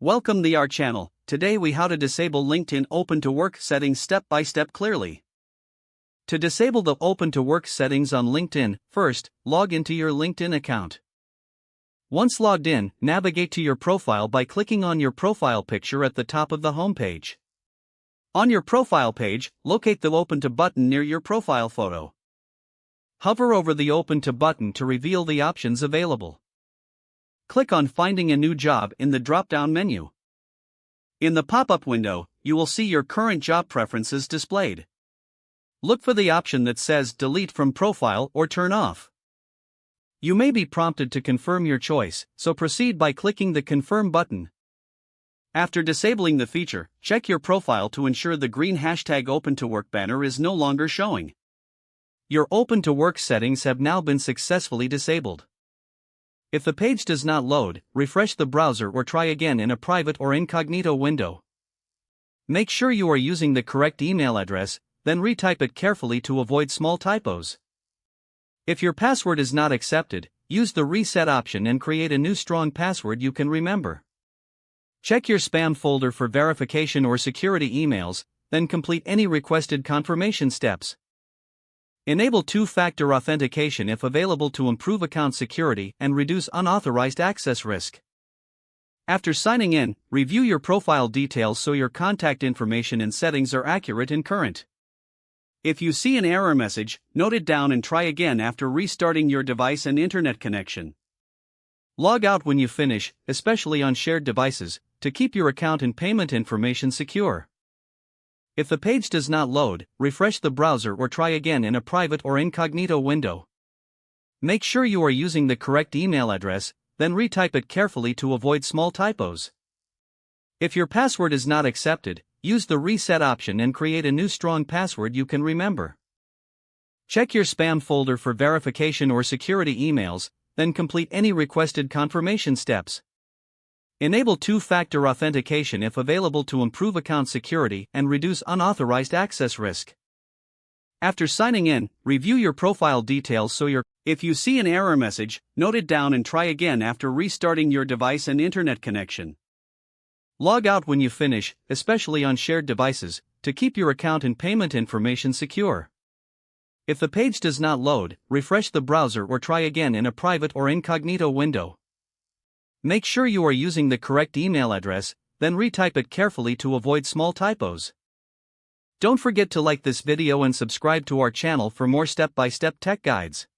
Welcome to our channel. Today we how to disable LinkedIn Open to Work settings step by step clearly. To disable the Open to Work settings on LinkedIn, first, log into your LinkedIn account. Once logged in, navigate to your profile by clicking on your profile picture at the top of the homepage. On your profile page, locate the Open to button near your profile photo. Hover over the Open to button to reveal the options available. Click on Finding a New Job in the drop-down menu. In the pop-up window, you will see your current job preferences displayed. Look for the option that says Delete from Profile or Turn Off. You may be prompted to confirm your choice, so proceed by clicking the Confirm button. After disabling the feature, check your profile to ensure the green #OpenToWork banner is no longer showing. Your Open to Work settings have now been successfully disabled. If the page does not load, refresh the browser or try again in a private or incognito window. Make sure you are using the correct email address, then retype it carefully to avoid small typos. If your password is not accepted, use the reset option and create a new strong password you can remember. Check your spam folder for verification or security emails, then complete any requested confirmation steps. Enable two-factor authentication if available to improve account security and reduce unauthorized access risk. After signing in, review your profile details so your contact information and settings are accurate and current. If you see an error message, note it down and try again after restarting your device and internet connection. Log out when you finish, especially on shared devices, to keep your account and payment information secure. If the page does not load, refresh the browser or try again in a private or incognito window. Make sure you are using the correct email address, then retype it carefully to avoid small typos. If your password is not accepted, use the reset option and create a new strong password you can remember. Check your spam folder for verification or security emails, then complete any requested confirmation steps. Enable two-factor authentication if available to improve account security and reduce unauthorized access risk. After signing in, review your profile details so if you see an error message, note it down and try again after restarting your device and internet connection. Log out when you finish, especially on shared devices, to keep your account and payment information secure. If the page does not load, refresh the browser or try again in a private or incognito window. Make sure you are using the correct email address, then retype it carefully to avoid small typos. Don't forget to like this video and subscribe to our channel for more step-by-step tech guides.